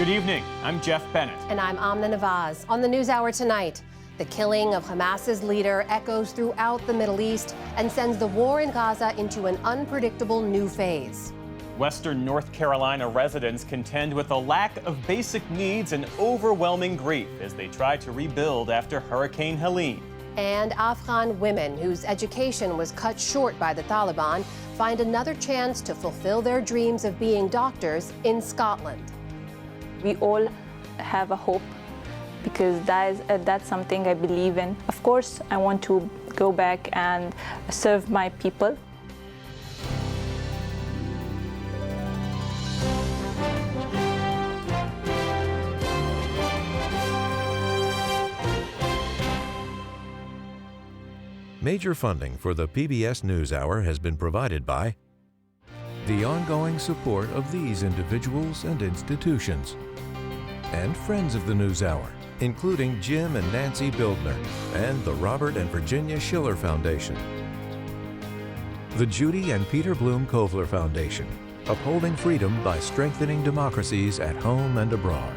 Good evening. I'm Jeff Bennett. And I'm Amna Nawaz. On the NewsHour tonight, the killing of Hamas's leader echoes throughout the Middle East and sends the war in Gaza into an unpredictable new phase. Western North Carolina residents contend with a lack of basic needs and overwhelming grief as they try to rebuild after Hurricane Helene. And Afghan women whose education was cut short by the Taliban find another chance to fulfill their dreams of being doctors in Scotland. We all have a hope because that's something I believe in. Of course, I want to go back and serve my people. Major funding for the PBS NewsHour has been provided by the ongoing support of these individuals and institutions, and friends of the NewsHour, including Jim and Nancy Bildner, and the Robert and Virginia Schiller Foundation, the Judy and Peter Bloom Kovler Foundation, upholding freedom by strengthening democracies at home and abroad.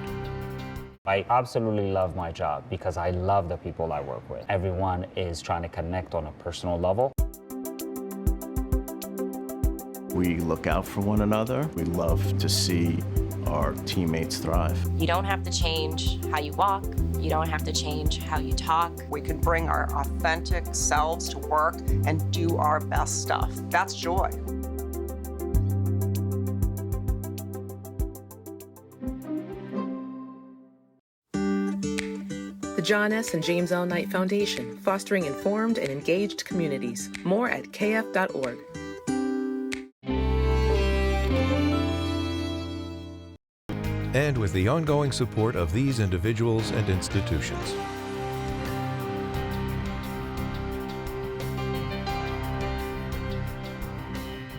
I absolutely love my job because I love the people I work with. Everyone is trying to connect on a personal level. We look out for one another. We love to see our teammates thrive. You don't have to change how you walk. You don't have to change how you talk. We can bring our authentic selves to work and do our best stuff. That's joy. The John S. and James L. Knight Foundation, fostering informed and engaged communities. More at kf.org. And with the ongoing support of these individuals and institutions.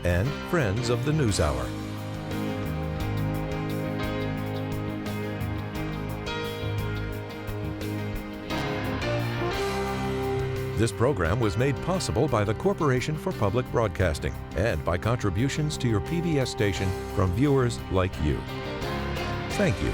And friends of the NewsHour. This program was made possible by the Corporation for Public Broadcasting and by contributions to your PBS station from viewers like you. Thank you.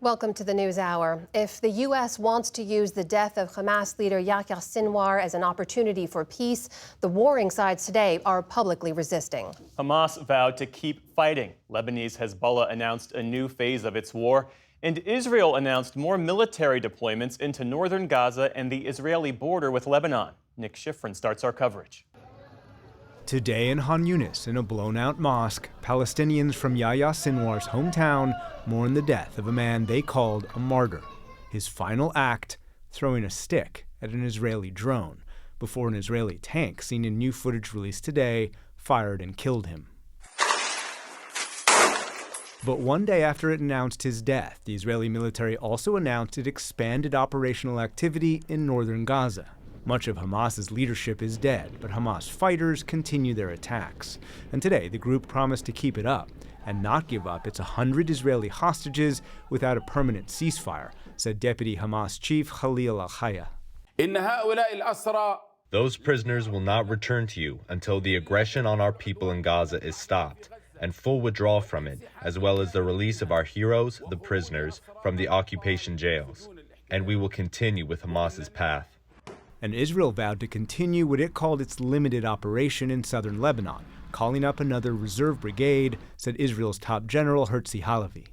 Welcome to the NewsHour. If the U.S. wants to use the death of Hamas leader Yahya Sinwar as an opportunity for peace, the warring sides today are publicly resisting. Hamas vowed to keep fighting. Lebanese Hezbollah announced a new phase of its war. And Israel announced more military deployments into northern Gaza and the Israeli border with Lebanon. Nick Schifrin starts our coverage. Today in Han Yunis, in a blown-out mosque, Palestinians from Yahya Sinwar's hometown mourn the death of a man they called a martyr. His final act, throwing a stick at an Israeli drone, before an Israeli tank, seen in new footage released today, fired and killed him. But one day after it announced his death, the Israeli military also announced it expanded operational activity in northern Gaza. Much of Hamas's leadership is dead, but Hamas fighters continue their attacks. And today, the group promised to keep it up and not give up its 100 Israeli hostages without a permanent ceasefire, said Deputy Hamas Chief Khalil al-Haya. Those prisoners will not return to you until the aggression on our people in Gaza is stopped and full withdrawal from it, as well as the release of our heroes, the prisoners, from the occupation jails. And we will continue with Hamas's path. And Israel vowed to continue what it called its limited operation in southern Lebanon, calling up another reserve brigade, said Israel's top general Herzi Halevi.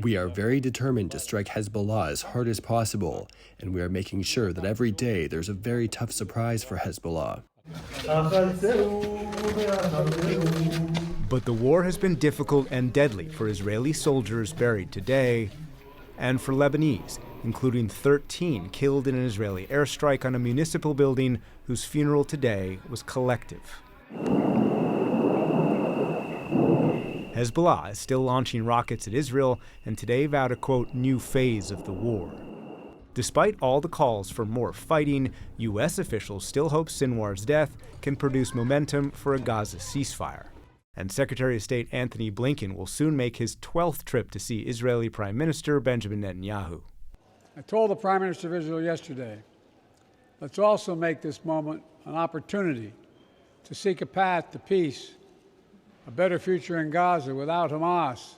We are very determined to strike Hezbollah as hard as possible, and we are making sure that every day there's a very tough surprise for Hezbollah. But the war has been difficult and deadly for Israeli soldiers buried today, and for Lebanese, including 13 killed in an Israeli airstrike on a municipal building whose funeral today was collective. Hezbollah is still launching rockets at Israel and today vowed a, quote, new phase of the war. Despite all the calls for more fighting, U.S. officials still hope Sinwar's death can produce momentum for a Gaza ceasefire. And Secretary of State Antony Blinken will soon make his 12th trip to see Israeli Prime Minister Benjamin Netanyahu. I told the Prime Minister of Israel yesterday, let's also make this moment an opportunity to seek a path to peace a better future in Gaza without Hamas.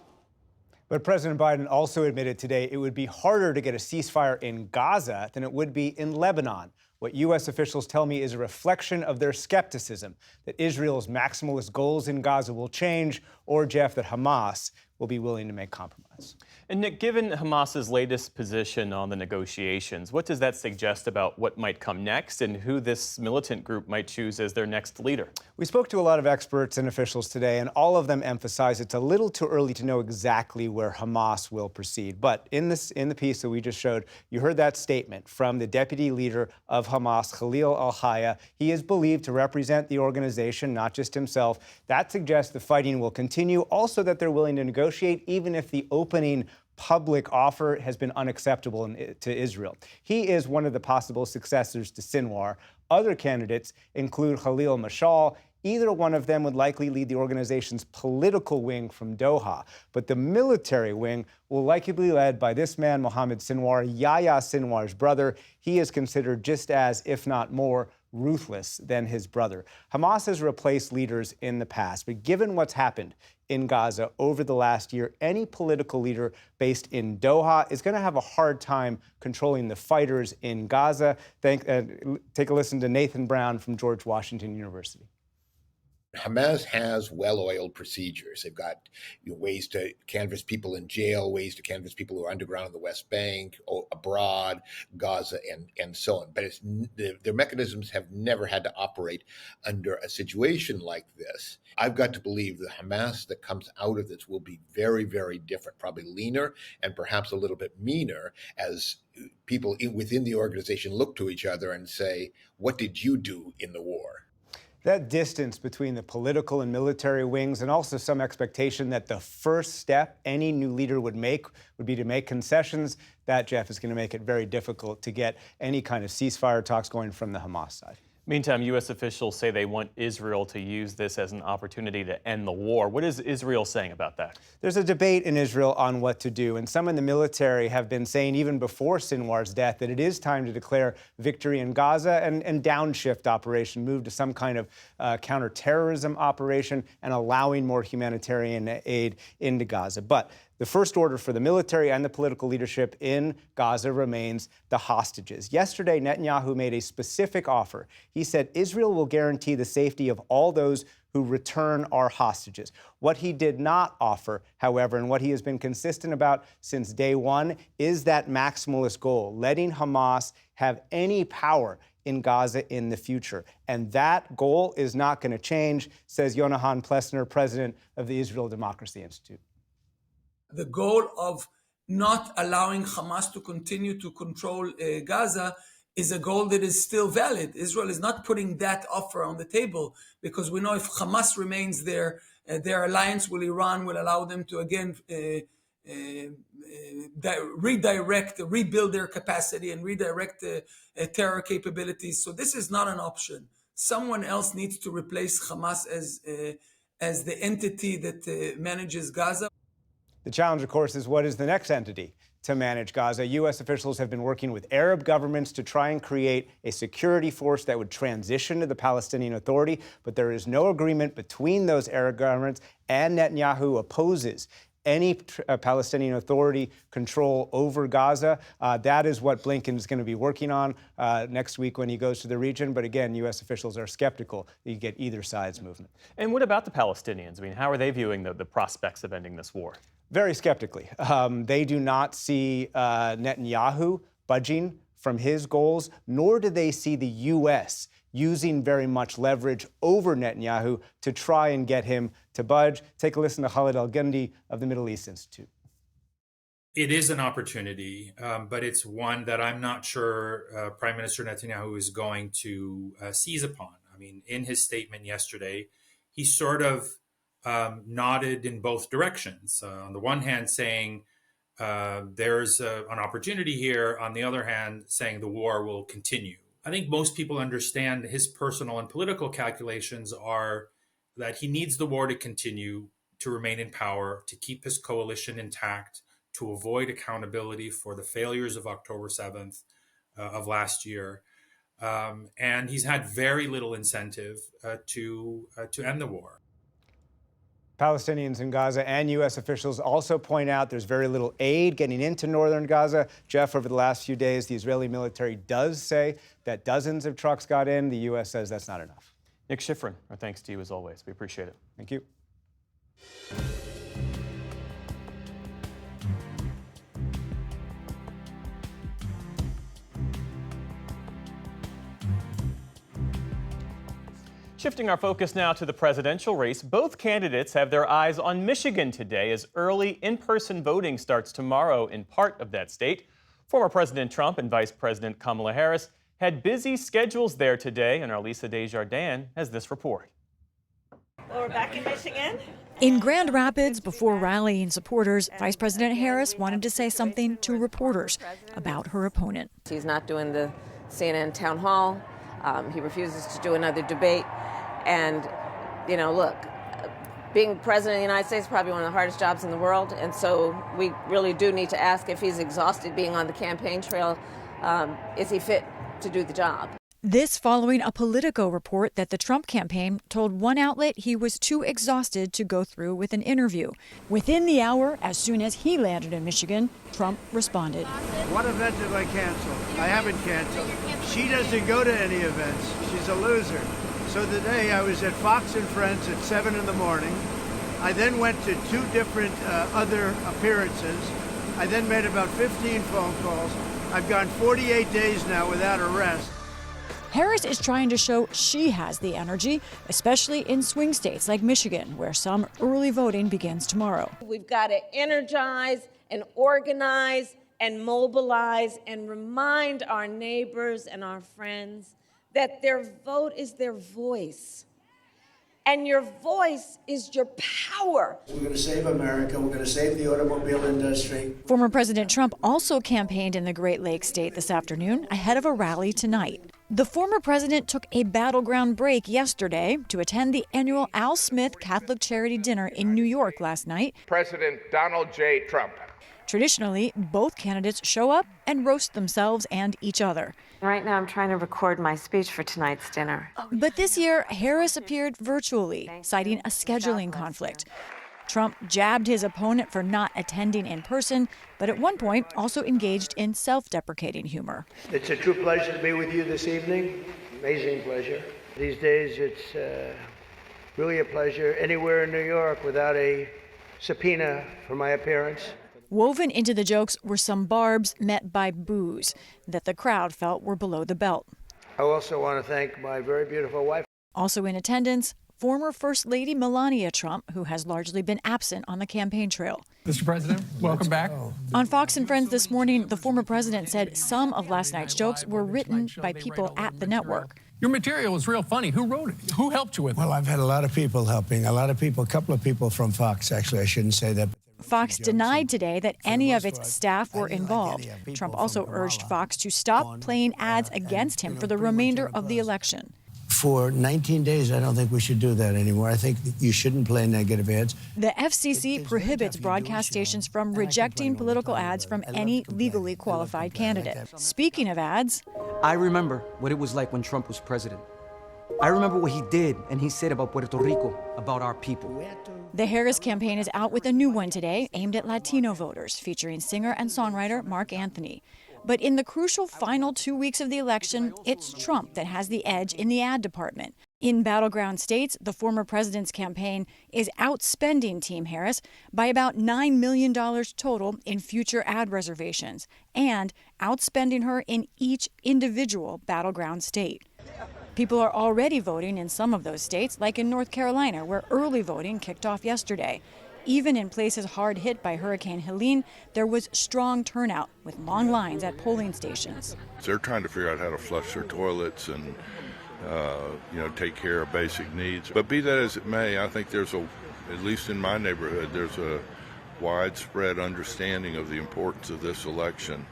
But President Biden also admitted today it would be harder to get a ceasefire in Gaza than it would be in Lebanon. What U.S. officials tell me is a reflection of their skepticism that Israel's maximalist goals in Gaza will change, or, Jeff, that Hamas will be willing to make compromise. And Nick, given Hamas's latest position on the negotiations, what does that suggest about what might come next and who this militant group might choose as their next leader? We spoke to a lot of experts and officials today, and all of them emphasize it's a little too early to know exactly where Hamas will proceed. But in the piece that we just showed, you heard that statement from the deputy leader of Hamas, Khalil al-Hayya. He is believed to represent the organization, not just himself. That suggests the fighting will continue. Also that they're willing to negotiate, even if the opening public offer has been unacceptable to Israel. He is one of the possible successors to Sinwar. Other candidates include Khalil Mashal. Either one of them would likely lead the organization's political wing from Doha. But the military wing will likely be led by this man, Mohammed Sinwar, Yahya Sinwar's brother. He is considered just as, if not more, ruthless than his brother. Hamas has replaced leaders in the past, but given what's happened in Gaza over the last year, any political leader based in Doha is going to have a hard time controlling the fighters in Gaza. Take a listen to Nathan Brown from George Washington University. Hamas has well-oiled procedures. They've got ways to canvass people in jail, ways to canvass people who are underground in the West Bank, abroad, Gaza, and so on. But their mechanisms have never had to operate under a situation like this. I've got to believe the Hamas that comes out of this will be very, very different, probably leaner and perhaps a little bit meaner as people within the organization look to each other and say, what did you do in the war? That distance between the political and military wings, and also some expectation that the first step any new leader would make would be to make concessions, that, Jeff, is going to make it very difficult to get any kind of ceasefire talks going from the Hamas side. Meantime, U.S. officials say they want Israel to use this as an opportunity to end the war. What is Israel saying about that? There's a debate in Israel on what to do, and some in the military have been saying, even before Sinwar's death, that it is time to declare victory in Gaza and downshift operation, move to some kind of counterterrorism operation and allowing more humanitarian aid into Gaza. But the first order for the military and the political leadership in Gaza remains the hostages. Yesterday, Netanyahu made a specific offer. He said Israel will guarantee the safety of all those who return our hostages. What he did not offer, however, and what he has been consistent about since day one, is that maximalist goal, letting Hamas have any power in Gaza in the future. And that goal is not going to change, says Yonahan Plessner, president of the Israel Democracy Institute. The goal of not allowing Hamas to continue to control Gaza is a goal that is still valid. Israel is not putting that offer on the table because we know if Hamas remains there, their alliance with Iran will allow them to again rebuild their capacity and redirect terror capabilities. So this is not an option. Someone else needs to replace Hamas as the entity that manages Gaza. The challenge, of course, is what is the next entity to manage Gaza? U.S. officials have been working with Arab governments to try and create a security force that would transition to the Palestinian Authority, but there is no agreement between those Arab governments, and Netanyahu opposes any Palestinian Authority control over Gaza. That is what Blinken is going to be working on next week when he goes to the region. But again, U.S. officials are skeptical that you get either side's movement. And what about the Palestinians? I mean, how are they viewing the prospects of ending this war? Very skeptically. They do not see Netanyahu budging from his goals, nor do they see the U.S. using very much leverage over Netanyahu to try and get him to budge. Take a listen to Khalid Al-Gundi of the Middle East Institute. It is an opportunity, but it's one that I'm not sure Prime Minister Netanyahu is going to seize upon. I mean, in his statement yesterday, he sort of nodded in both directions. On the one hand, saying there's an opportunity here. On the other hand, saying the war will continue. I think most people understand his personal and political calculations are that he needs the war to continue, to remain in power, to keep his coalition intact, to avoid accountability for the failures of October 7th of last year. And he's had very little incentive to end the war. Palestinians in Gaza and U.S. officials also point out there's very little aid getting into northern Gaza. Jeff, over the last few days, the Israeli military does say that dozens of trucks got in. The U.S. says that's not enough. Nick Schifrin, our thanks to you as always. We appreciate it. Thank you. Shifting our focus now to the presidential race, both candidates have their eyes on Michigan today as early in-person voting starts tomorrow in part of that state. Former President Trump and Vice President Kamala Harris had busy schedules there today, and our Lisa Desjardins has this report. Well, we're back in Michigan. In Grand Rapids, before rallying supporters, Vice President Harris wanted to say something to reporters about her opponent. He's not doing the CNN town hall. He refuses to do another debate. And, you know, look, being president of the United States is probably one of the hardest jobs in the world. And so we really do need to ask if he's exhausted being on the campaign trail. Is he fit to do the job? This following a Politico report that the Trump campaign told one outlet he was too exhausted to go through with an interview. Within the hour, as soon as he landed in Michigan, Trump responded. What event have I canceled? I haven't canceled. She doesn't go to any events. She's a loser. So today I was at Fox and Friends at 7 in the morning. I then went to 2 different other appearances. I then made about 15 phone calls. I've gone 48 days now without arrest. Harris is trying to show she has the energy, especially in swing states like Michigan, where some early voting begins tomorrow. We've got to energize and organize and mobilize and remind our neighbors and our friends that their vote is their voice. And your voice is your power. We're going to save America. We're going to save the automobile industry. Former President Trump also campaigned in the Great Lakes state this afternoon ahead of a rally tonight. The former president took a battleground break yesterday to attend the annual Al Smith Catholic Charity Dinner in New York last night. President Donald J. Trump. Traditionally, both candidates show up and roast themselves and each other. Right now, I'm trying to record my speech for tonight's dinner. But this year, Harris appeared virtually, citing a scheduling conflict. Trump jabbed his opponent for not attending in person, but at one point also engaged in self-deprecating humor. It's a true pleasure to be with you this evening. Amazing pleasure. These days, it's really a pleasure anywhere in New York without a subpoena for my appearance. Woven into the jokes were some barbs met by boos that the crowd felt were below the belt. I also want to thank my very beautiful wife. Also in attendance, former First Lady Melania Trump, who has largely been absent on the campaign trail. Mr. President, welcome back. On Fox and Friends this morning, the former president said some of last night's jokes were written by people at the network. Your material was real funny. Who wrote it? Who helped you with it? Well, I've had a lot of people helping. A couple of people from Fox, actually. I shouldn't say that. Fox denied today that any of its staff were involved. Trump also urged Fox to stop playing ads against him for the remainder of the election. For 19 days, I don't think we should do that anymore. I think you shouldn't play negative ads. The FCC prohibits broadcast stations from rejecting political ads from any legally qualified candidate. Speaking of ads, I remember what it was like when Trump was president. I remember what he did and he said about Puerto Rico, about our people. The Harris campaign is out with a new one today aimed at Latino voters, featuring singer and songwriter Mark Anthony. But in the crucial final 2 weeks of the election, it's Trump that has the edge in the ad department. In battleground states, the former president's campaign is outspending Team Harris by about $9 million total in future ad reservations, and outspending her in each individual battleground state. People are already voting in some of those states, like in North Carolina, where early voting kicked off yesterday. Even in places hard hit by Hurricane Helene, there was strong turnout with long lines at polling stations. They're trying to figure out how to flush their toilets and, take care of basic needs. But be that as it may, I think at least in my neighborhood, there's a widespread understanding of the importance of this election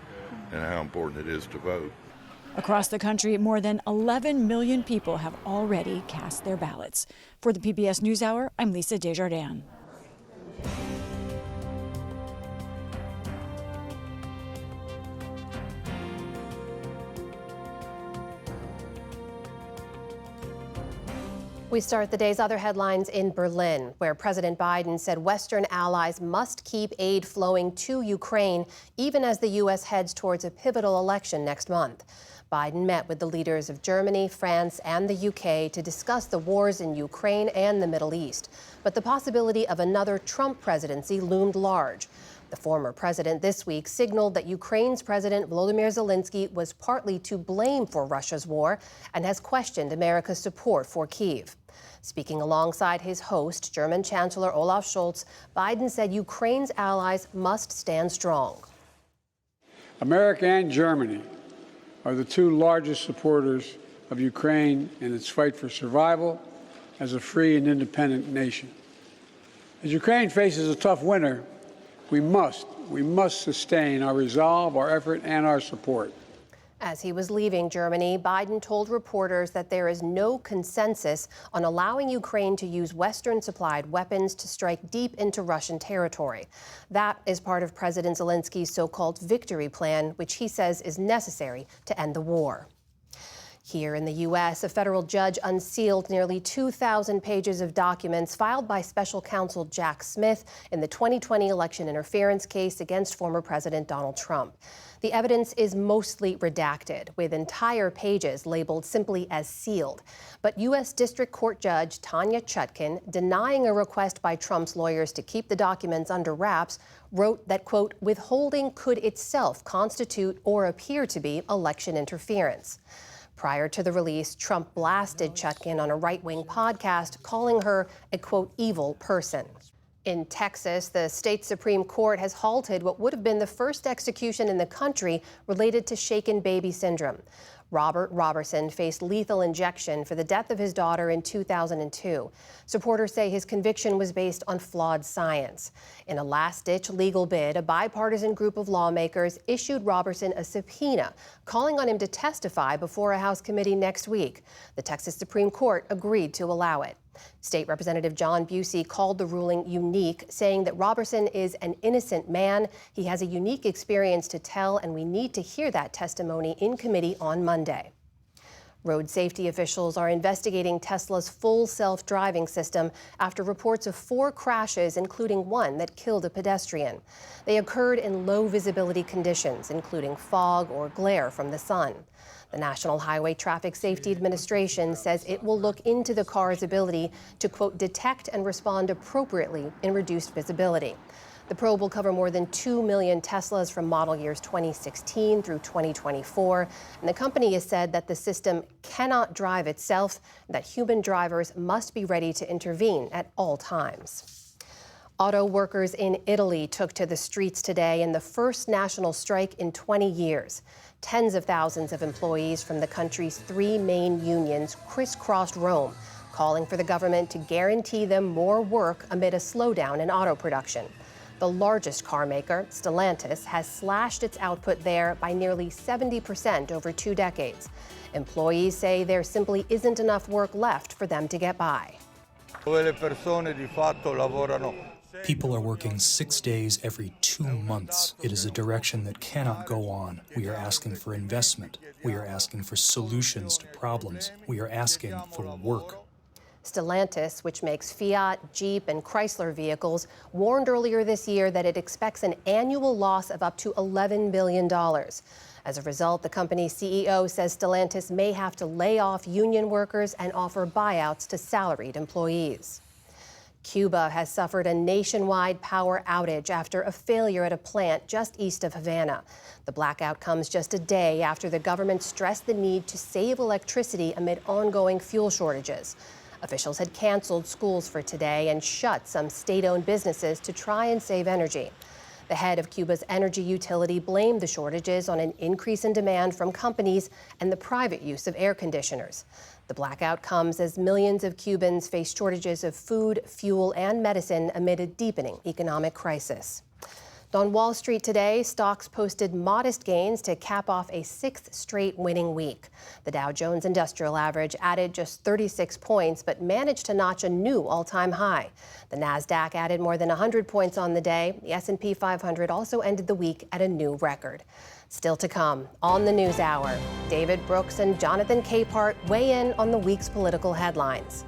and how important it is to vote. Across the country, more than 11 million people have already cast their ballots. For the PBS NewsHour, I'm Lisa Desjardins. We start the day's other headlines in Berlin, where President Biden said Western allies must keep aid flowing to Ukraine, even as the U.S. heads towards a pivotal election next month. Biden met with the leaders of Germany, France, and the UK to discuss the wars in Ukraine and the Middle East. But the possibility of another Trump presidency loomed large. The former president this week signaled that Ukraine's President Volodymyr Zelensky was partly to blame for Russia's war and has questioned America's support for Kyiv. Speaking alongside his host, German Chancellor Olaf Scholz, Biden said Ukraine's allies must stand strong. America and Germany are the two largest supporters of Ukraine in its fight for survival as a free and independent nation. As Ukraine faces a tough winter, we must sustain our resolve, our effort, and our support. As he was leaving Germany, Biden told reporters that there is no consensus on allowing Ukraine to use Western-supplied weapons to strike deep into Russian territory. That is part of President Zelensky's so-called victory plan, which he says is necessary to end the war. Here in the U.S., a federal judge unsealed nearly 2,000 pages of documents filed by special counsel Jack Smith in the 2020 election interference case against former President Donald Trump. The evidence is mostly redacted, with entire pages labeled simply as sealed. But U.S. District Court Judge Tanya Chutkan, denying a request by Trump's lawyers to keep the documents under wraps, wrote that, quote, withholding could itself constitute or appear to be election interference. Prior to the release, Trump blasted Chutkan on a right-wing podcast, calling her a, quote, evil person. In Texas, the state Supreme Court has halted what would have been the first execution in the country related to shaken baby syndrome. Robert Robertson faced lethal injection for the death of his daughter in 2002. Supporters say his conviction was based on flawed science. In a last-ditch legal bid, a bipartisan group of lawmakers issued Robertson a subpoena, calling on him to testify before a House committee next week. The Texas Supreme Court agreed to allow it. State Representative John Busey called the ruling unique, saying that Robertson is an innocent man. He has a unique experience to tell, and we need to hear that testimony in committee on Monday. Road safety officials are investigating Tesla's full self-driving system after reports of 4 crashes, including one that killed a pedestrian. They occurred in low visibility conditions, including fog or glare from the sun. The National Highway Traffic Safety Administration says it will look into the car's ability to, quote, detect and respond appropriately in reduced visibility. The probe will cover more than 2 million Teslas from model years 2016 through 2024. And the company has said that the system cannot drive itself, and that human drivers must be ready to intervene at all times. Auto workers in Italy took to the streets today in the first national strike in 20 years. Tens of thousands of employees from the country's 3 main unions crisscrossed Rome, calling for the government to guarantee them more work amid a slowdown in auto production. The largest car maker, Stellantis, has slashed its output there by nearly 70% over 2 decades. Employees say there simply isn't enough work left for them to get by. People are working 6 days every 2 months. It is a direction that cannot go on. We are asking for investment. We are asking for solutions to problems. We are asking for work. Stellantis, which makes Fiat, Jeep, and Chrysler vehicles, warned earlier this year that it expects an annual loss of up to $11 billion. As a result, the company's CEO says Stellantis may have to lay off union workers and offer buyouts to salaried employees. Cuba has suffered a nationwide power outage after a failure at a plant just east of Havana. The blackout comes just a day after the government stressed the need to save electricity amid ongoing fuel shortages. Officials had canceled schools for today and shut some state-owned businesses to try and save energy. The head of Cuba's energy utility blamed the shortages on an increase in demand from companies and the private use of air conditioners. The blackout comes as millions of Cubans face shortages of food, fuel, and medicine amid a deepening economic crisis. On Wall Street today, stocks posted modest gains to cap off a 6th straight winning week. The Dow Jones Industrial Average added just 36 points, but managed to notch a new all-time high. The Nasdaq added more than 100 points on the day. The S&P 500 also ended the week at a new record. Still to come on the News Hour, David Brooks and Jonathan Capehart weigh in on the week's political headlines.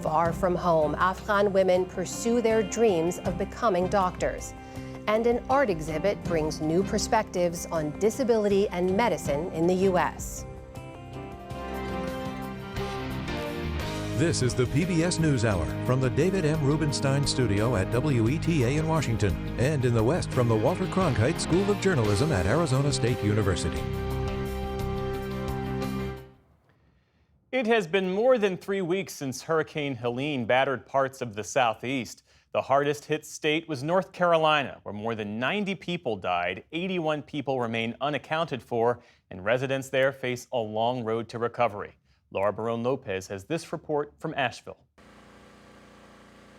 Far from home, Afghan women pursue their dreams of becoming doctors. And an art exhibit brings new perspectives on disability and medicine in the U.S. This is the PBS NewsHour from the David M. Rubenstein Studio at WETA in Washington, and in the West from the Walter Cronkite School of Journalism at Arizona State University. It has been more than 3 weeks since Hurricane Helene battered parts of the Southeast. The hardest hit state was North Carolina, where more than 90 people died, 81 people remain unaccounted for, and residents there face a long road to recovery. Laura Barone Lopez has this report from Asheville.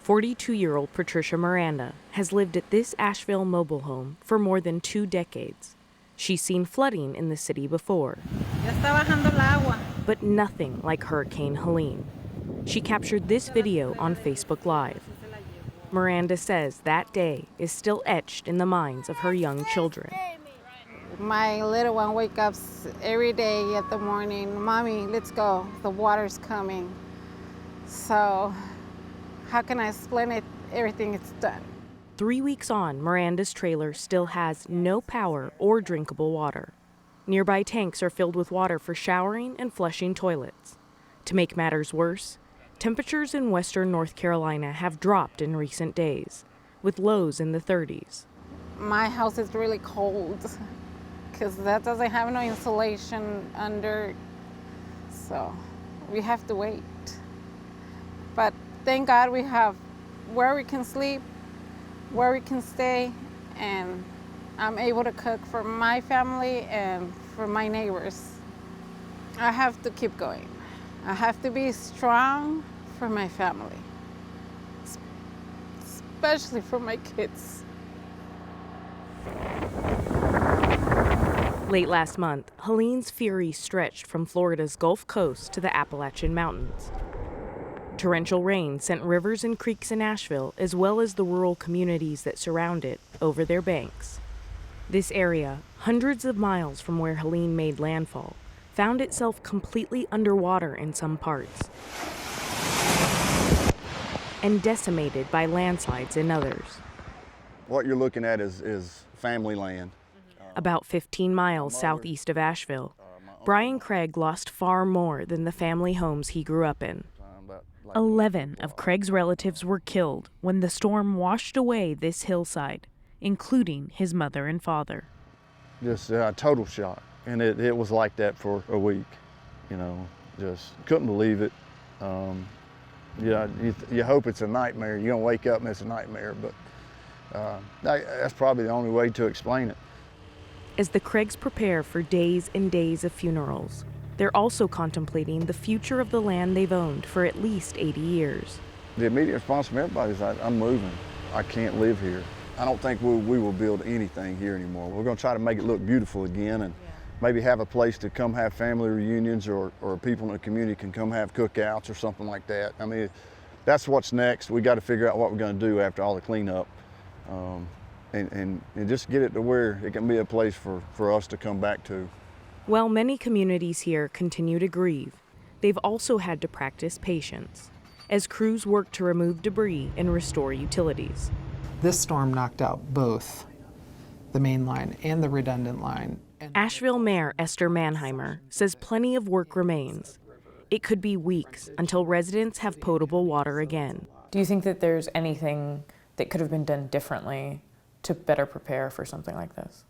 42-year-old Patricia Miranda has lived at this Asheville mobile home for more than 2 decades. She's seen flooding in the city before, but nothing like Hurricane Helene. She captured this video on Facebook Live. Miranda says that day is still etched in the minds of her young children. My little one wakes up every day at the morning, "Mommy, let's go, the water's coming." So how can I explain it? Everything is done. 3 weeks on, Miranda's trailer still has no power or drinkable water. Nearby tanks are filled with water for showering and flushing toilets. To make matters worse, temperatures in western North Carolina have dropped in recent days, with lows in the 30s. My house is really cold because that doesn't have no insulation under, so we have to wait. But thank God we have where we can sleep, where we can stay, and I'm able to cook for my family and for my neighbors. I have to keep going. I have to be strong for my family, especially for my kids. Late last month, Helene's fury stretched from Florida's Gulf Coast to the Appalachian Mountains. Torrential rain sent rivers and creeks in Asheville, as well as the rural communities that surround it, over their banks. This area, hundreds of miles from where Helene made landfall, found itself completely underwater in some parts and decimated by landslides in others. What you're looking at is family land. About 15 miles southeast of Asheville, Brian Craig lost far more than the family homes he grew up in. 11 of Craig's relatives were killed when the storm washed away this hillside, including his mother and father. Just total shock. And it was like that for a week, just couldn't believe it. You hope it's a nightmare. You're gonna wake up and it's a nightmare, but that's probably the only way to explain it. As the Craigs prepare for days and days of funerals, they're also contemplating the future of the land they've owned for at least 80 years. The immediate response from everybody is, I'm moving. I can't live here. I don't think we will build anything here anymore. We're going to try to make it look beautiful again and maybe have a place to come have family reunions or people in the community can come have cookouts or something like that. I mean, that's what's next. We got to figure out what we're going to do after all the cleanup and just get it to where it can be a place for us to come back to. While many communities here continue to grieve, they've also had to practice patience as crews work to remove debris and restore utilities. This storm knocked out both the main line and the redundant line. Asheville Mayor Esther Mannheimer says plenty of work remains. It could be weeks until residents have potable water again. Do you think that there's anything that could have been done differently to better prepare for something like this?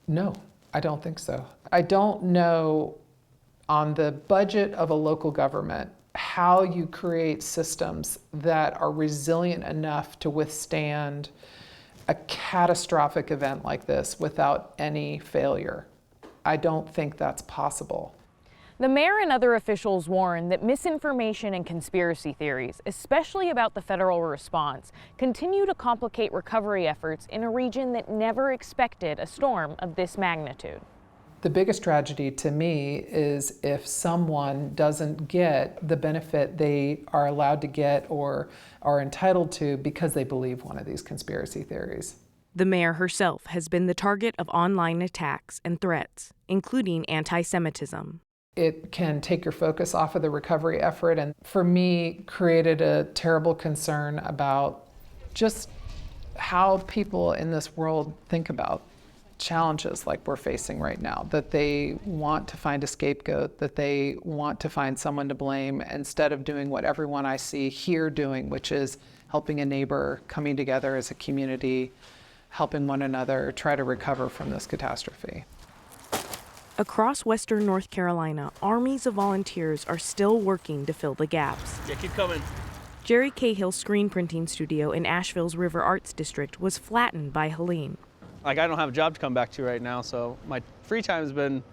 No, I don't think so. I don't know on the budget of a local government how you create systems that are resilient enough to withstand a catastrophic event like this without any failure. I don't think that's possible. The mayor and other officials warn that misinformation and conspiracy theories, especially about the federal response, continue to complicate recovery efforts in a region that never expected a storm of this magnitude. The biggest tragedy to me is if someone doesn't get the benefit they are allowed to get or are entitled to because they believe one of these conspiracy theories. The mayor herself has been the target of online attacks and threats, including anti-Semitism. It can take your focus off of the recovery effort, and for me, created a terrible concern about just how people in this world think about challenges like we're facing right now, that they want to find a scapegoat, that they want to find someone to blame instead of doing what everyone I see here doing, which is helping a neighbor, coming together as a community, helping one another try to recover from this catastrophe. Across western North Carolina, armies of volunteers are still working to fill the gaps. Yeah, keep coming. Jerry Cahill's screen printing studio in Asheville's River Arts District was flattened by Helene. Like, I don't have a job to come back to right now, so my free time has been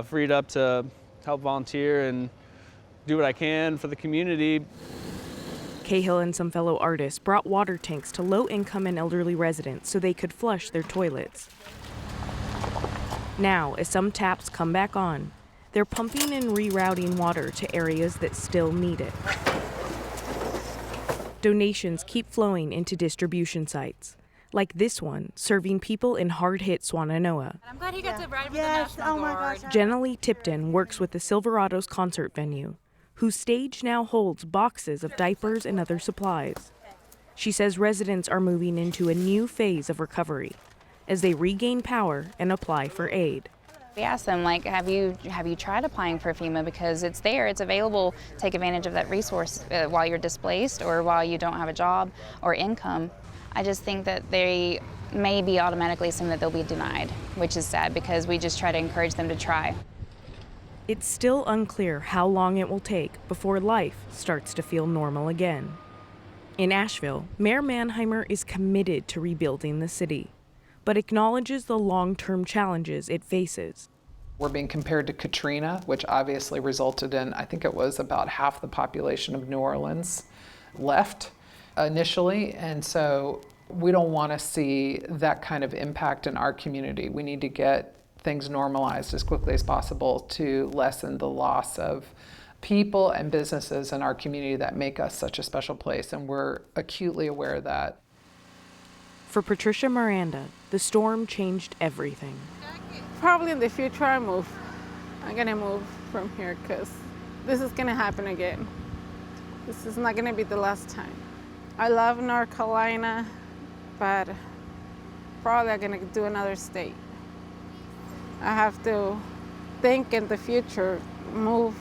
freed up to help volunteer and do what I can for the community. Cahill and some fellow artists brought water tanks to low-income and elderly residents so they could flush their toilets. Now, as some taps come back on, they're pumping and rerouting water to areas that still need it. Donations keep flowing into distribution sites, like this one, serving people in hard-hit Swannanoa. I'm glad he got to ride with the National Guard. Jenna Lee Tipton works with the Silverados concert venue, whose stage now holds boxes of diapers and other supplies. She says residents are moving into a new phase of recovery as they regain power and apply for aid. We asked them, like, have you tried applying for FEMA, because it's there, it's available. Take advantage of that resource while you're displaced or while you don't have a job or income. I just think that they may be automatically assume that they'll be denied, which is sad because we just try to encourage them to try. It's still unclear how long it will take before life starts to feel normal again. In Asheville, Mayor Manheimer is committed to rebuilding the city, but acknowledges the long-term challenges it faces. We're being compared to Katrina, which obviously resulted in, I think it was about half the population of New Orleans left initially, and so we don't want to see that kind of impact in our community. We need to get things normalized as quickly as possible to lessen the loss of people and businesses in our community that make us such a special place, and we're acutely aware of that. For Patricia Miranda, the storm changed everything. Probably in the future I'm gonna move from here because this is gonna happen again. This is not gonna be the last time. I love North Carolina, but probably I'm gonna do another state. I have to think in the future, move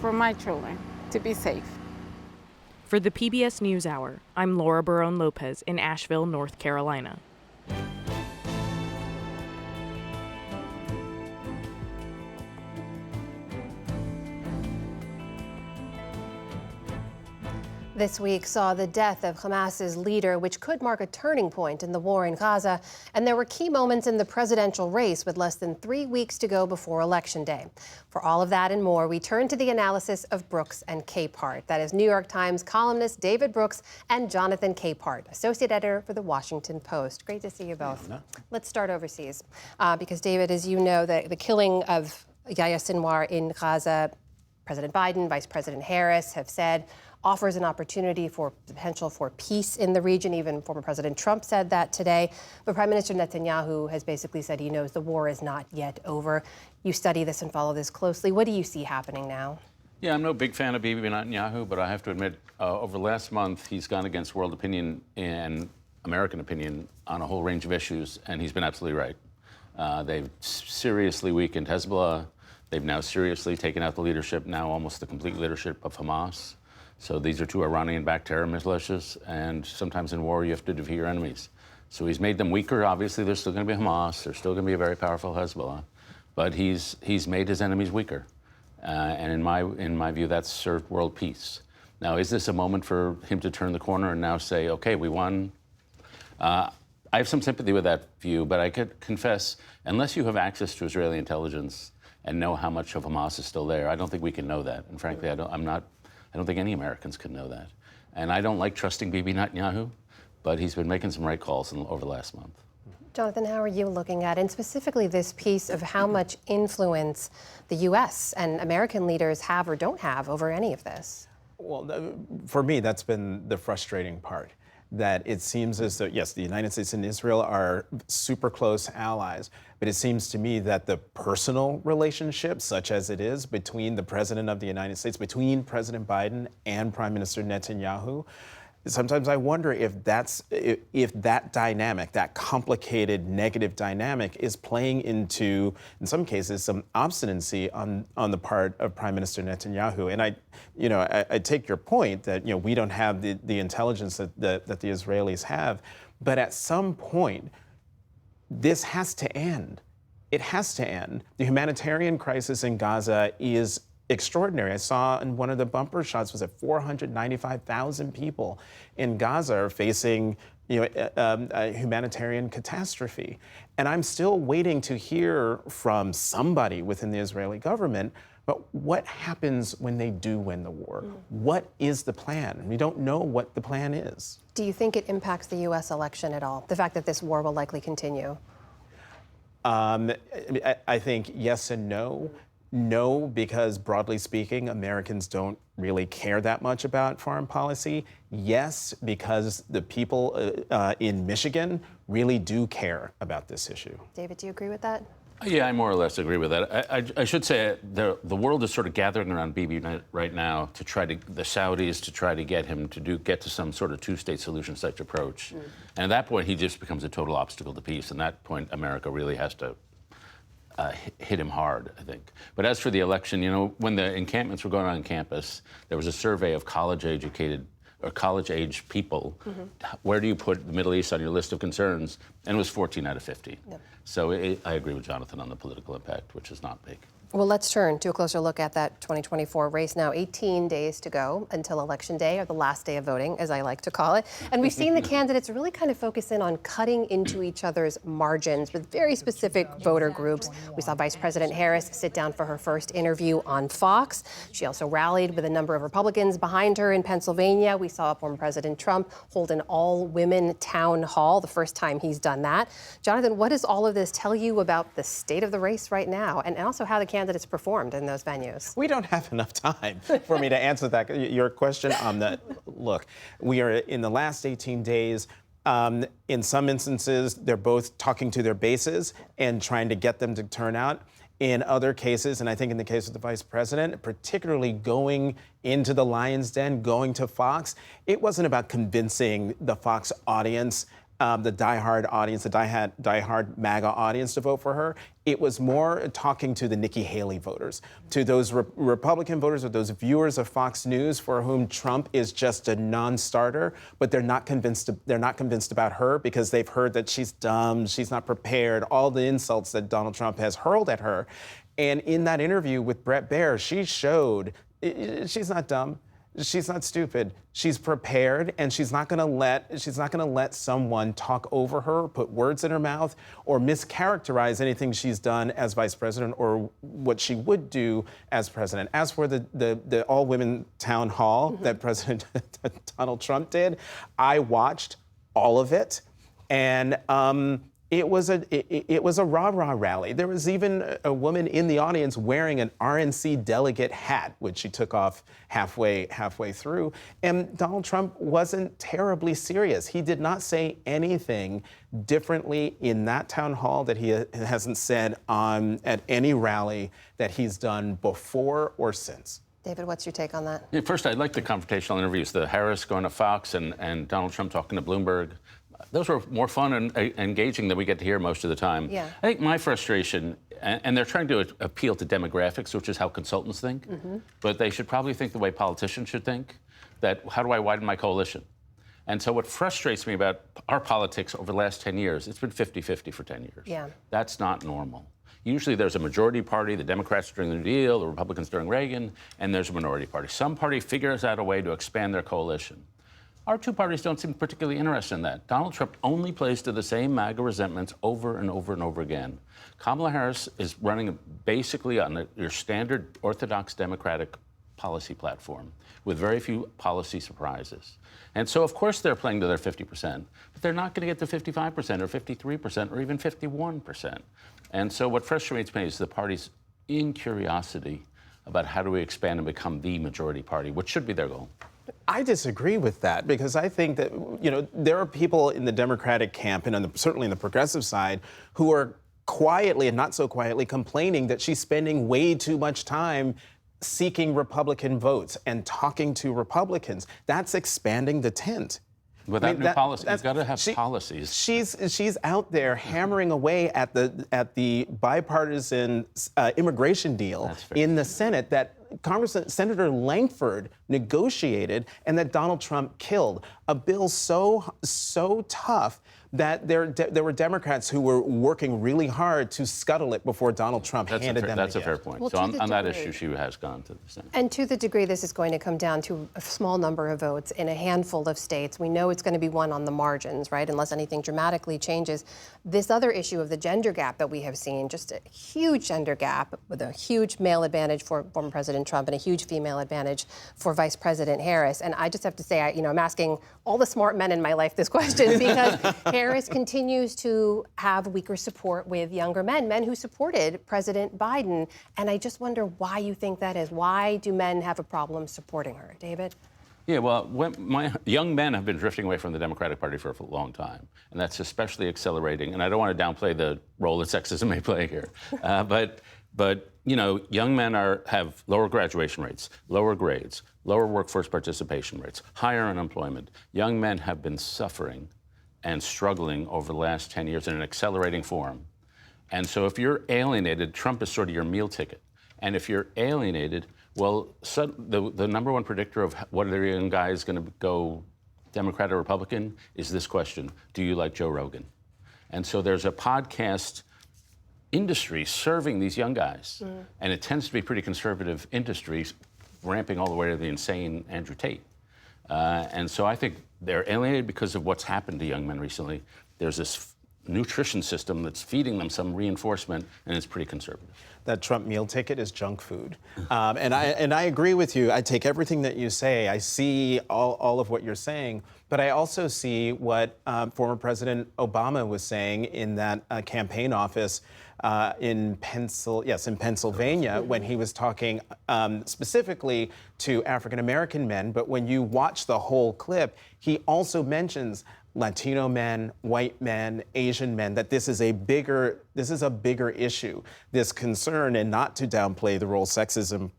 for my children to be safe. For the PBS NewsHour, I'm Laura Barone Lopez in Asheville, North Carolina. This week saw the death of Hamas's leader, which could mark a turning point in the war in Gaza. And there were key moments in the presidential race with less than 3 weeks to go before Election Day. For all of that and more, we turn to the analysis of Brooks and Capehart. That is New York Times columnist David Brooks and Jonathan Capehart, associate editor for The Washington Post. Great to see you both. Let's start overseas. Because, David, as you know, the killing of Yahya Sinwar in Gaza, President Biden, Vice President Harris have said offers an opportunity for potential for peace in the region. Even former President Trump said that today. But Prime Minister Netanyahu has basically said he knows the war is not yet over. You study this and follow this closely. What do you see happening now? Yeah, I'm no big fan of Bibi Netanyahu, but I have to admit, over the last month, he's gone against world opinion and American opinion on a whole range of issues, and he's been absolutely right. They've seriously weakened Hezbollah. They've now seriously taken out the leadership, now almost the complete leadership of Hamas. So these are two Iranian-backed terror militias, and sometimes in war you have to defeat your enemies. So he's made them weaker. Obviously, there's still going to be Hamas. There's still going to be a very powerful Hezbollah, but he's made his enemies weaker. And in my view, that's served world peace. Now, is this a moment for him to turn the corner and now say, okay, we won? I have some sympathy with that view, but I could confess, unless you have access to Israeli intelligence and know how much of Hamas is still there, I don't think we can know that. And frankly, I don't think any Americans can know that. And I don't like trusting Bibi Netanyahu, but he's been making some right calls over the last month. Jonathan, how are you looking at, and specifically this piece of how much influence the U.S. and American leaders have or don't have over any of this? Well, for me, that's been the frustrating part. that it seems as though, yes, the United States and Israel are super close allies, but it seems to me that the personal relationship, such as it is between the President of the United States, between President Biden and Prime Minister Netanyahu, sometimes I wonder if that dynamic, that complicated negative dynamic, is playing into, in some cases, some obstinacy on the part of Prime Minister Netanyahu. And I take your point that we don't have the intelligence that the Israelis have, but at some point, this has to end. It has to end. The humanitarian crisis in Gaza is extraordinary. I saw in one of the bumper shots was that 495,000 people in Gaza are facing a humanitarian catastrophe. And I'm still waiting to hear from somebody within the Israeli government, but what happens when they do win the war? What is the plan? We don't know what the plan is. Do you think it impacts the U.S. election at all, the fact that this war will likely continue? I think yes and no. No, because broadly speaking, Americans don't really care that much about foreign policy. Yes, because the people in Michigan really do care about this issue. David, do you agree with that? Yeah, I more or less agree with that. I should say the world is sort of gathering around Bibi right now to try to, the Saudis, to try to get him to get to some sort of two-state solution such approach. And at that point, he just becomes a total obstacle to peace. And at that point, America really has to hit him hard, I think. But as for the election, when the encampments were going on campus, there was a survey of college-educated or college-age people. Where do you put the Middle East on your list of concerns? And it was 14 out of 50. Yep. So I agree with Jonathan on the political impact, which is not big. Well, let's turn to a closer look at that 2024 race now. 18 days to go until Election Day, or the last day of voting, as I like to call it. And we've seen the candidates really kind of focus in on cutting into each other's margins with very specific voter groups. We saw Vice President Harris sit down for her first interview on Fox. She also rallied with a number of Republicans behind her in Pennsylvania. We saw former President Trump hold an all-women town hall, the first time he's done that. Jonathan, what does all of this tell you about the state of the race right now, and also how the candidates performed in those venues? We don't have enough time for me to answer that. Your question on the look, we are in the last 18 days. In some instances, they're both talking to their bases and trying to get them to turn out. In other cases, and I think in the case of the vice president, particularly going into the Lion's Den, going to Fox, it wasn't about convincing the Fox audience, the diehard audience, the diehard MAGA audience to vote for her. It was more talking to the Nikki Haley voters, to those Republican voters or those viewers of Fox News for whom Trump is just a non-starter, but they're not convinced about her because they've heard that she's dumb, she's not prepared, all the insults that Donald Trump has hurled at her. And in that interview with Bret Baier, she showed she's not dumb. She's not stupid. She's prepared, and she's not going to let someone talk over her, put words in her mouth, or mischaracterize anything she's done as vice president or what she would do as president. As for the all-women town hall that President Donald Trump did, I watched all of it, and it was a rah-rah rally. There was even a woman in the audience wearing an RNC delegate hat, which she took off halfway through. And Donald Trump wasn't terribly serious. He did not say anything differently in that town hall that he hasn't said at any rally that he's done before or since. David, what's your take on that? Yeah, first, I like the confrontational interviews, the Harris going to Fox and Donald Trump talking to Bloomberg. Those were more fun and engaging than we get to hear most of the time. Yeah. I think my frustration, and they're trying to appeal to demographics, which is how consultants think, but they should probably think the way politicians should think, that how do I widen my coalition? And so what frustrates me about our politics over the last 10 years, it's been 50-50 for 10 years. Yeah. That's not normal. Usually there's a majority party, the Democrats during the New Deal, the Republicans during Reagan, and there's a minority party. Some party figures out a way to expand their coalition. Our two parties don't seem particularly interested in that. Donald Trump only plays to the same MAGA resentments over and over and over again. Kamala Harris is running basically on your standard orthodox Democratic policy platform with very few policy surprises. And so, of course, they're playing to their 50%, but they're not going to get to 55% or 53% or even 51%. And so what frustrates me is the party's incuriosity about how do we expand and become the majority party, which should be their goal. I disagree with that because I think that, there are people in the Democratic camp and certainly in the progressive side who are quietly and not so quietly complaining that she's spending way too much time seeking Republican votes and talking to Republicans. That's expanding the tent. Without new policies, you've got to have policies. She's out there hammering away at the bipartisan immigration deal in the Senate that Senator Lankford negotiated and that Donald Trump killed. A bill so tough that there were Democrats who were working really hard to scuttle it before Donald Trump handed them. That's a fair point. Well, so on that issue, she has gone to the Senate. And to the degree this is going to come down to a small number of votes in a handful of states, we know it's going to be won on the margins, right? Unless anything dramatically changes. This other issue of the gender gap that we have seen, just a huge gender gap with a huge male advantage for former President Trump and a huge female advantage for Vice President Harris. And I just have to say, I'm asking all the smart men in my life this question because Harris continues to have weaker support with younger men who supported President Biden. And I just wonder why you think that is. Why do men have a problem supporting her? David? Yeah, well, young men have been drifting away from the Democratic Party for a long time, and that's especially accelerating. And I don't want to downplay the role that sexism may play here, but young men have lower graduation rates, lower grades, lower workforce participation rates, higher unemployment. Young men have been suffering and struggling over the last 10 years in an accelerating form. And so if you're alienated, Trump is sort of your meal ticket. And if you're alienated, well, the number one predictor of whether a young guy is going to go Democrat or Republican is this question: do you like Joe Rogan? And so there's a podcast industry serving these young guys. And it tends to be pretty conservative industries, ramping all the way to the insane Andrew Tate. And so I think they're alienated because of what's happened to young men recently. There's this nutrition system that's feeding them some reinforcement, and it's pretty conservative. That Trump meal ticket is junk food. And I agree with you. I take everything that you say. I see all of what you're saying, but I also see what former President Obama was saying in that campaign office in Pennsylvania, when he was talking specifically to African-American men. But when you watch the whole clip, he also mentions Latino men, white men, Asian men, that this is a bigger issue, this concern, and not to downplay the role sexism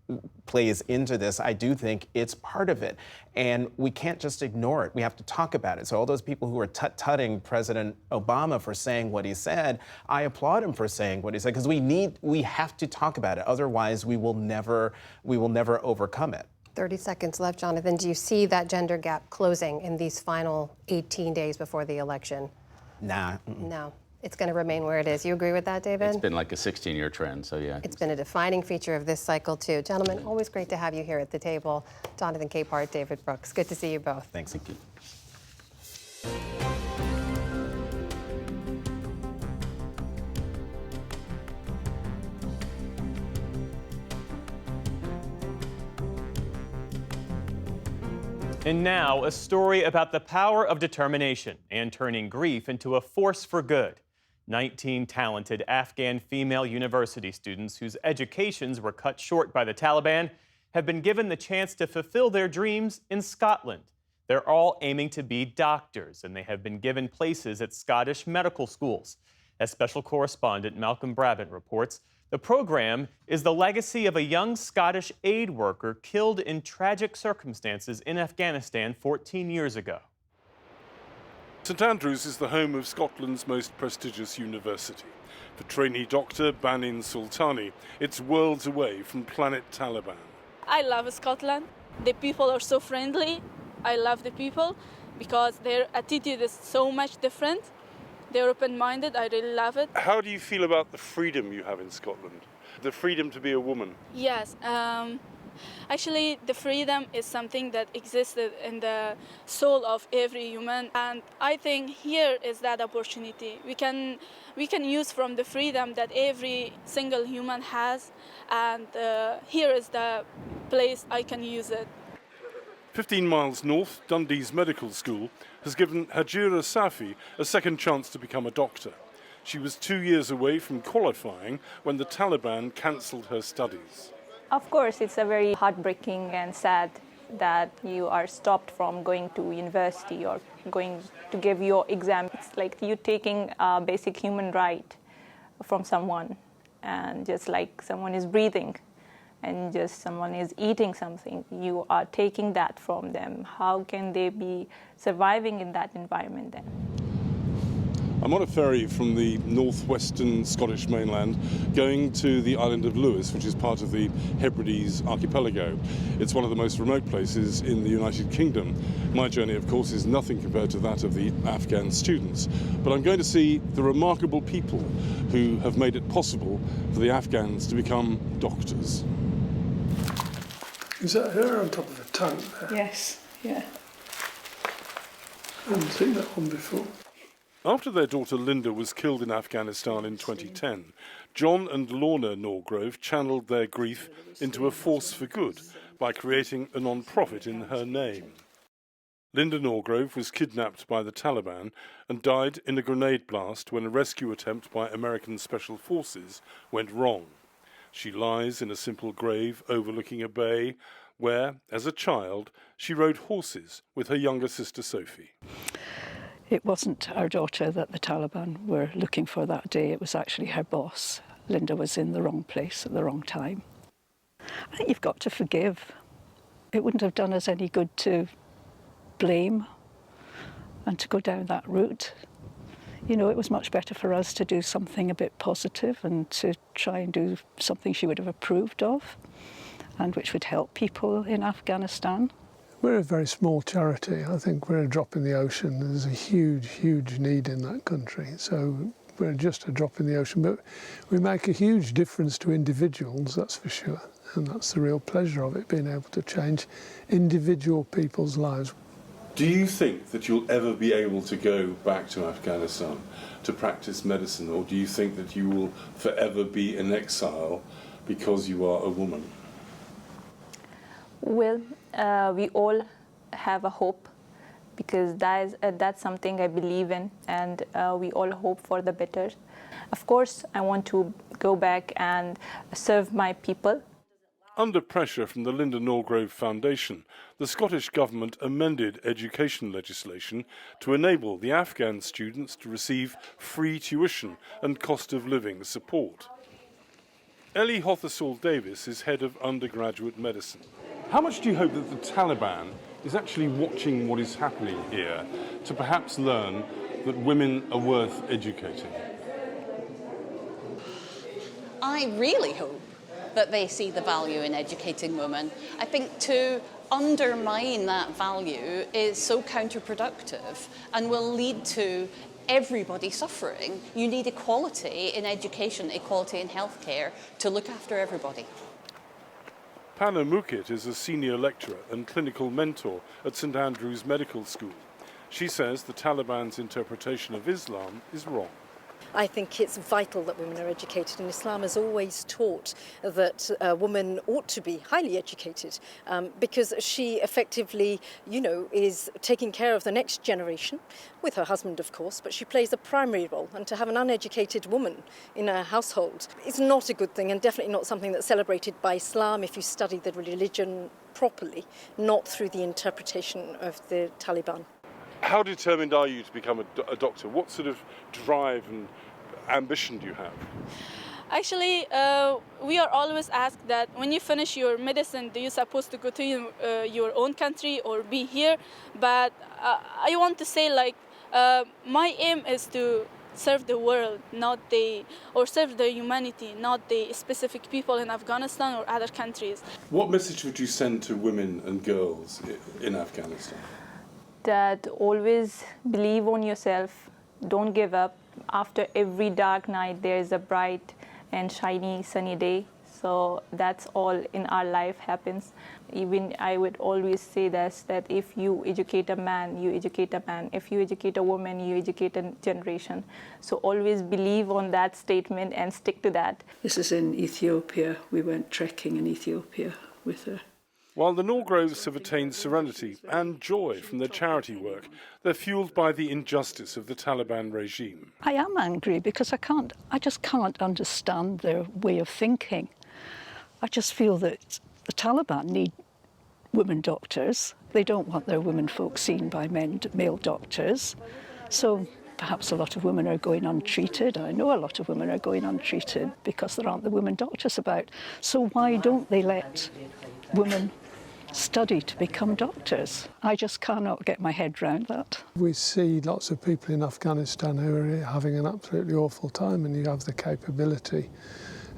plays into this. I do think it's part of it. And we can't just ignore it. We have to talk about it. So all those people who are tut-tutting President Obama for saying what he said, I applaud him for saying what he said, because we have to talk about it. Otherwise, we will never overcome it. 30 seconds left, Jonathan. Do you see that gender gap closing in these final 18 days before the election? Nah. No. It's going to remain where it is. You agree with that, David? It's been like a 16-year trend, so yeah. It's been a defining feature of this cycle, too. Gentlemen, always great to have you here at the table. Jonathan Capehart, David Brooks. Good to see you both. Thanks. Thank you. And now, a story about the power of determination and turning grief into a force for good. 19 talented Afghan female university students whose educations were cut short by the Taliban have been given the chance to fulfill their dreams in Scotland. They're all aiming to be doctors, and they have been given places at Scottish medical schools. As special correspondent Malcolm Brabant reports, the program is the legacy of a young Scottish aid worker killed in tragic circumstances in Afghanistan 14 years ago. St Andrews is the home of Scotland's most prestigious university. For trainee doctor Banin Sultani, it's worlds away from Planet Taliban. I love Scotland. The people are so friendly. I love the people because their attitude is so much different. They're open-minded. I really love it. How do you feel about the freedom you have in Scotland? The freedom to be a woman? Yes. Actually, the freedom is something that existed in the soul of every human. And I think here is that opportunity. We can use from the freedom that every single human has. And here is the place I can use it. 15 miles north, Dundee's medical school has given Hajira Safi a second chance to become a doctor. She was 2 years away from qualifying when the Taliban cancelled her studies. Of course, it's a very heartbreaking and sad that you are stopped from going to university or going to give your exam. It's like you taking a basic human right from someone, and just like someone is breathing and just someone is eating something, you are taking that from them. How can they be surviving in that environment then? I'm on a ferry from the northwestern Scottish mainland going to the island of Lewis, which is part of the Hebrides archipelago. It's one of the most remote places in the United Kingdom. My journey, of course, is nothing compared to that of the Afghan students, but I'm going to see the remarkable people who have made it possible for the Afghans to become doctors. Is that her on top of the tank there? Yes, yeah. I haven't seen that one before. After their daughter Linda was killed in Afghanistan in 2010, John and Lorna Norgrove channeled their grief into a force for good by creating a non-profit in her name. Linda Norgrove was kidnapped by the Taliban and died in a grenade blast when a rescue attempt by American Special Forces went wrong. She lies in a simple grave overlooking a bay where, as a child, she rode horses with her younger sister Sophie. It wasn't our daughter that the Taliban were looking for that day, it was actually her boss. Linda was in the wrong place at the wrong time. I think you've got to forgive. It wouldn't have done us any good to blame and to go down that route. You know, it was much better for us to do something a bit positive and to try and do something she would have approved of and which would help people in Afghanistan. We're a very small charity. I think we're a drop in the ocean. There's a huge, huge need in that country. So we're just a drop in the ocean, but we make a huge difference to individuals, that's for sure. And that's the real pleasure of it, being able to change individual people's lives. Do you think that you'll ever be able to go back to Afghanistan to practice medicine, or do you think that you will forever be in exile because you are a woman? Well, we all have a hope because that's something I believe in, and we all hope for the better. Of course, I want to go back and serve my people. Under pressure from the Linda Norgrove Foundation, the Scottish Government amended education legislation to enable the Afghan students to receive free tuition and cost of living support. Ellie Hothersall Davis is head of undergraduate medicine. How much do you hope that the Taliban is actually watching what is happening here to perhaps learn that women are worth educating? I really hope that they see the value in educating women. I think to undermine that value is so counterproductive and will lead to everybody suffering. You need equality in education, equality in healthcare to look after everybody. Panna Mukit is a senior lecturer and clinical mentor at St Andrews Medical School. She says the Taliban's interpretation of Islam is wrong. I think it's vital that women are educated, and Islam has always taught that a woman ought to be highly educated because she effectively, is taking care of the next generation, with her husband, of course, but she plays a primary role. And to have an uneducated woman in a household is not a good thing, and definitely not something that's celebrated by Islam if you study the religion properly, not through the interpretation of the Taliban. How determined are you to become a doctor? What sort of drive and ambition do you have? Actually, we are always asked that when you finish your medicine, are you supposed to go to your own country or be here? But I want to say, my aim is to serve the world, or serve the humanity, not the specific people in Afghanistan or other countries. What message would you send to women and girls in Afghanistan? That always believe on yourself, don't give up. After every dark night, there is a bright and shiny sunny day. So that's all in our life happens. Even I would always say this, that if you educate a man, you educate a man. If you educate a woman, you educate a generation. So always believe on that statement and stick to that. This is in Ethiopia. We went trekking in Ethiopia with her. While the Norgroves have attained serenity and joy from their charity work, they're fueled by the injustice of the Taliban regime. I am angry because I just can't understand their way of thinking. I just feel that the Taliban need women doctors. They don't want their women folk seen by male doctors. So perhaps a lot of women are going untreated. I know a lot of women are going untreated because there aren't the women doctors about. So why don't they let women study to become doctors? I just cannot get my head around that. We see lots of people in Afghanistan who are having an absolutely awful time, and you have the capability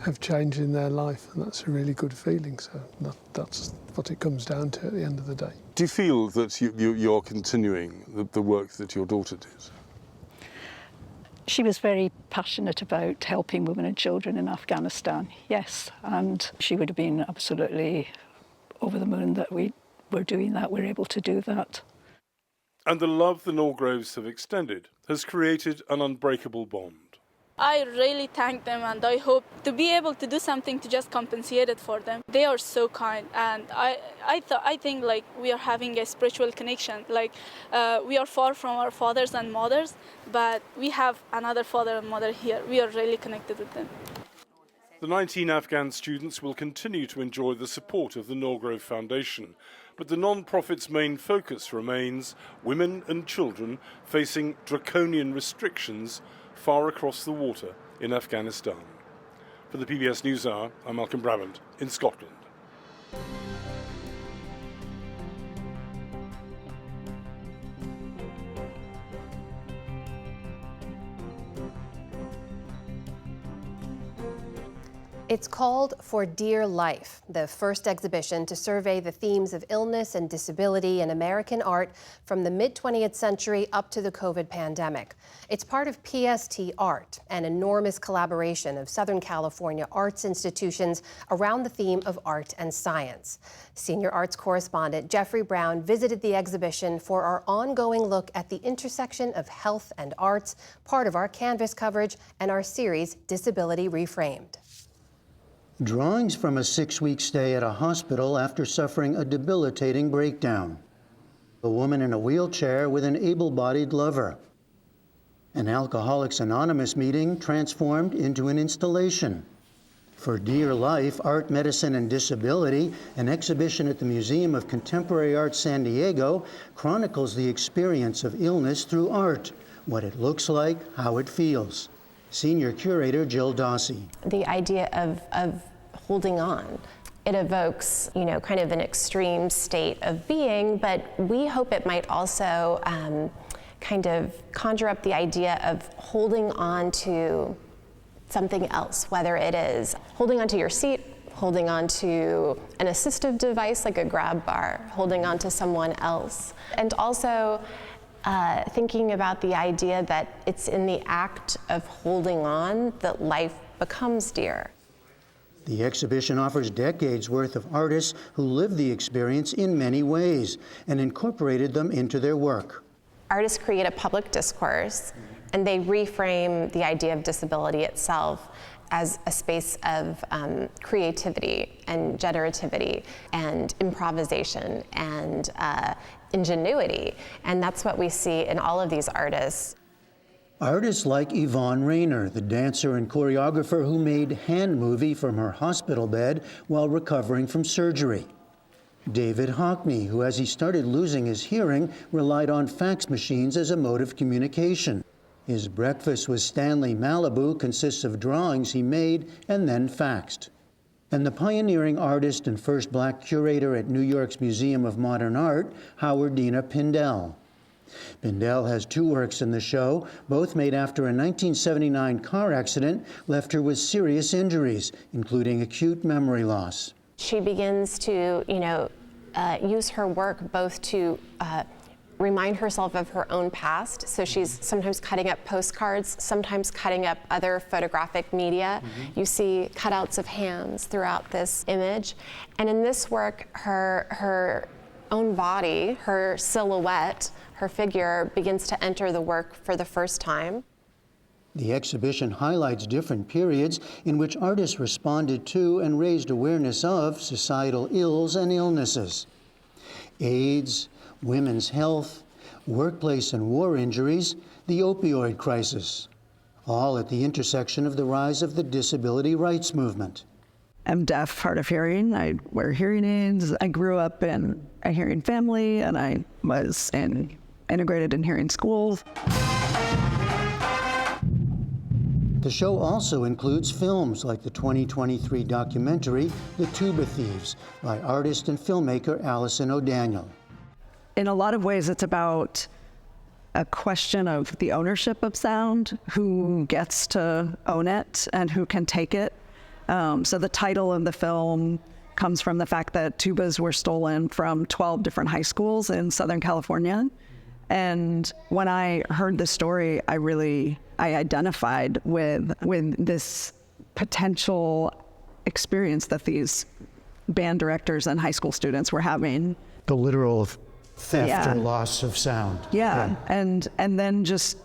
of changing their life, and that's a really good feeling. So that's what it comes down to at the end of the day. Do you feel that you're continuing the work that your daughter did? She was very passionate about helping women and children in Afghanistan, yes, and she would have been absolutely over the moon that we were doing that, we're able to do that. And the love the Norgroves have extended has created an unbreakable bond. I really thank them, and I hope to be able to do something to just compensate it for them. They are so kind, and I think like we are having a spiritual connection. Like we are far from our fathers and mothers, but we have another father and mother here. We are really connected with them. The 19 Afghan students will continue to enjoy the support of the Norgrove Foundation, but the non-profit's main focus remains women and children facing draconian restrictions far across the water in Afghanistan. For the PBS NewsHour, I'm Malcolm Brabant in Scotland. It's called For Dear Life, the first exhibition to survey the themes of illness and disability in American art from the mid-20th century up to the COVID pandemic. It's part of PST Art, an enormous collaboration of Southern California arts institutions around the theme of art and science. Senior arts correspondent Jeffrey Brown visited the exhibition for our ongoing look at the intersection of health and arts, part of our Canvas coverage and our series Disability Reframed. Drawings from a 6-week stay at a hospital after suffering a debilitating breakdown. A woman in a wheelchair with an able-bodied lover. An Alcoholics Anonymous meeting transformed into an installation. For Dear Life, Art, Medicine, and Disability, an exhibition at the Museum of Contemporary Art San Diego chronicles the experience of illness through art, what it looks like, how it feels. Senior curator Jill Dossie. The idea of holding on. It evokes, kind of an extreme state of being, but we hope it might also kind of conjure up the idea of holding on to something else, whether it is holding onto your seat, holding on to an assistive device like a grab bar, holding on to someone else, and also thinking about the idea that it's in the act of holding on that life becomes dear. The exhibition offers decades worth of artists who lived the experience in many ways and incorporated them into their work. Artists create a public discourse, and they reframe the idea of disability itself as a space of creativity and generativity and improvisation and ingenuity. And that's what we see in all of these artists. Artists like Yvonne Rainer, the dancer and choreographer who made Hand Movie from her hospital bed while recovering from surgery. David Hockney, who as he started losing his hearing, relied on fax machines as a mode of communication. His Breakfast with Stanley Malibu consists of drawings he made and then faxed. And the pioneering artist and first black curator at New York's Museum of Modern Art, Howardena Pindell. Pindell has 2 works in the show, both made after a 1979 car accident left her with serious injuries, including acute memory loss. She begins to, use her work both to remind herself of her own past. So she's sometimes cutting up postcards, sometimes cutting up other photographic media. You see cutouts of hands throughout this image. And in this work, her own body, her silhouette, her figure begins to enter the work for the first time. The exhibition highlights different periods in which artists responded to and raised awareness of societal ills and illnesses. AIDS, women's health, workplace and war injuries, the opioid crisis, all at the intersection of the rise of the disability rights movement. am deaf, hard of hearing. I wear hearing aids. I grew up in a hearing family, and I was integrated in hearing schools. The show also includes films like the 2023 documentary, The Tuba Thieves, by artist and filmmaker Allison O'Daniel. In a lot of ways, it's about a question of the ownership of sound, who gets to own it and who can take it. So the title of the film comes from the fact that tubas were stolen from 12 different high schools in Southern California. And when I heard the story, I identified with this potential experience that these band directors and high school students were having. The literal theft or loss of sound. Yeah. And then just,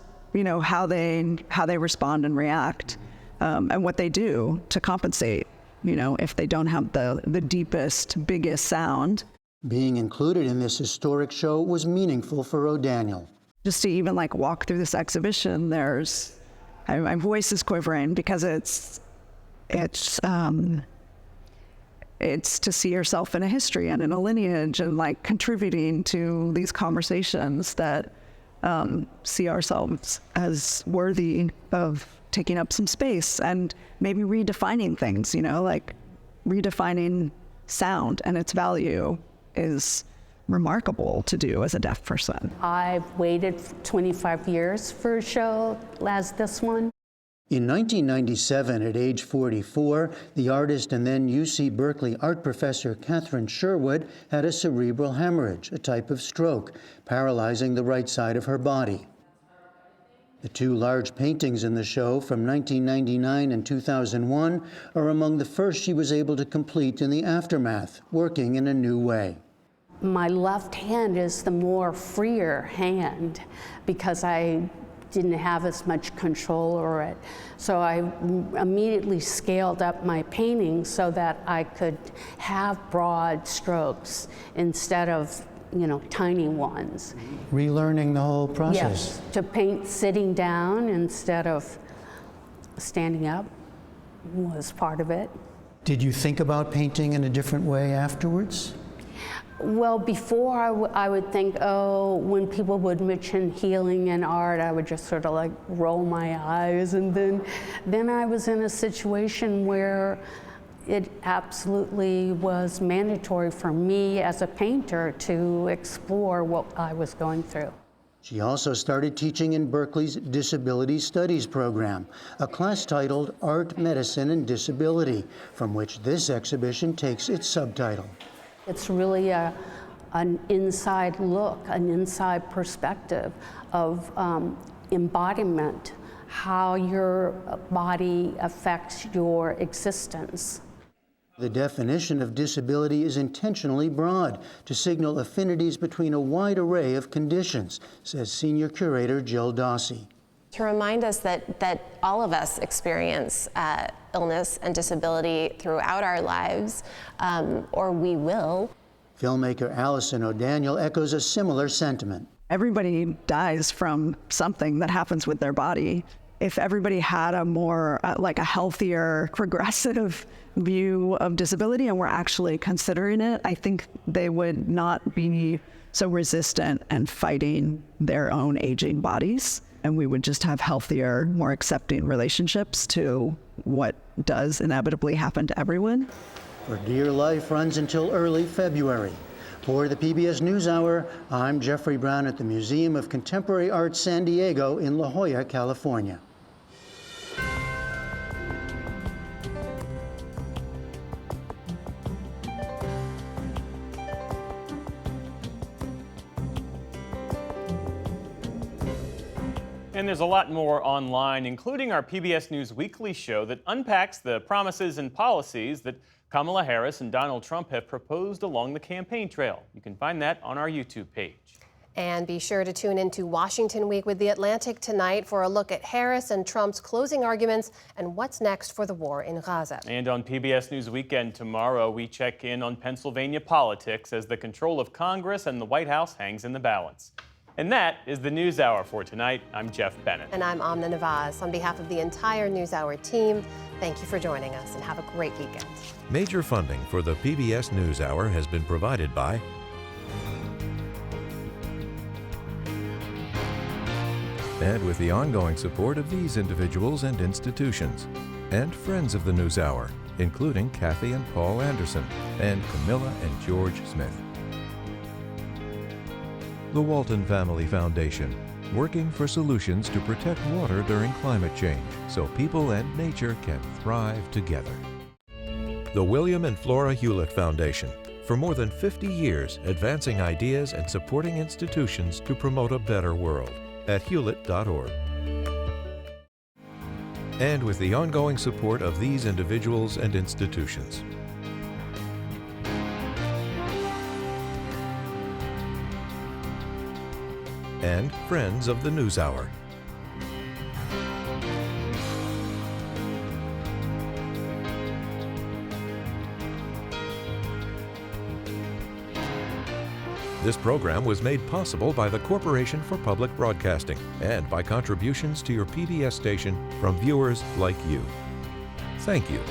how they respond and react, and what they do to compensate, if they don't have the deepest, biggest sound. Being included in this historic show was meaningful for O'Daniel. Just to even walk through this exhibition, my voice is quivering because it's to see yourself in a history and in a lineage and contributing to these conversations that see ourselves as worthy of taking up some space and maybe redefining things, redefining sound and its value is remarkable to do as a deaf person. I've waited 25 years for a show as this one. In 1997, at age 44, the artist and then UC Berkeley art professor Catherine Sherwood had a cerebral hemorrhage, a type of stroke, paralyzing the right side of her body. The two large paintings in the show from 1999 and 2001 are among the first she was able to complete in the aftermath, working in a new way. My left hand is the more freer hand because I didn't have as much control over it. So I immediately scaled up my painting so that I could have broad strokes instead of, tiny ones. Relearning the whole process. Yes, to paint sitting down instead of standing up was part of it. Did you think about painting in a different way afterwards? Well, before I would think, when people would mention healing and art, I would just sort of roll my eyes. And then I was in a situation where it absolutely was mandatory for me as a painter to explore what I was going through. She also started teaching in Berkeley's Disability Studies program, a class titled Art, Medicine, and Disability, from which this exhibition takes its subtitle. It's really an inside look, an inside perspective of embodiment, how your body affects your existence. The definition of disability is intentionally broad to signal affinities between a wide array of conditions, says senior curator Jill Dawsey. To remind us that all of us experience illness and disability throughout our lives, or we will. Filmmaker Allison O'Daniel echoes a similar sentiment. Everybody dies from something that happens with their body. If everybody had a more, a healthier, progressive view of disability and were actually considering it, I think they would not be so resistant and fighting their own aging bodies. And we would just have healthier, more accepting relationships to what does inevitably happen to everyone. For Dear Life runs until early February. For the PBS NewsHour, I'm Jeffrey Brown at the Museum of Contemporary Art San Diego in La Jolla, California. And there's a lot more online, including our PBS News Weekly show that unpacks the promises and policies that Kamala Harris and Donald Trump have proposed along the campaign trail. You can find that on our YouTube page. And be sure to tune into Washington Week with The Atlantic tonight for a look at Harris and Trump's closing arguments and what's next for the war in Gaza. And on PBS News Weekend tomorrow, we check in on Pennsylvania politics as the control of Congress and the White House hangs in the balance. And that is the NewsHour for tonight. I'm Jeff Bennett. And I'm Amna Navaz. On behalf of the entire NewsHour team, thank you for joining us and have a great weekend. Major funding for the PBS NewsHour has been provided by and with the ongoing support of these individuals and institutions, and friends of the NewsHour, including Kathy and Paul Anderson, and Camilla and George Smith. The Walton Family Foundation, working for solutions to protect water during climate change so people and nature can thrive together. The William and Flora Hewlett Foundation, for more than 50 years advancing ideas and supporting institutions to promote a better world, at hewlett.org. And with the ongoing support of these individuals and institutions. And friends of the NewsHour. This program was made possible by the Corporation for Public Broadcasting and by contributions to your PBS station from viewers like you. Thank you.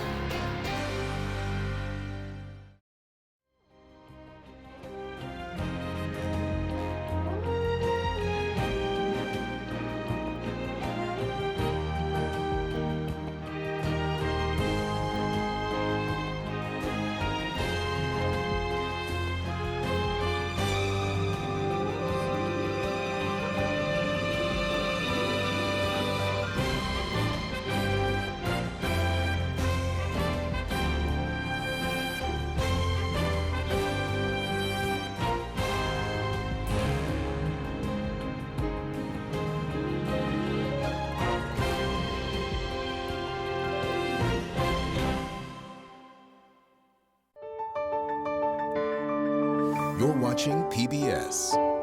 You're watching PBS.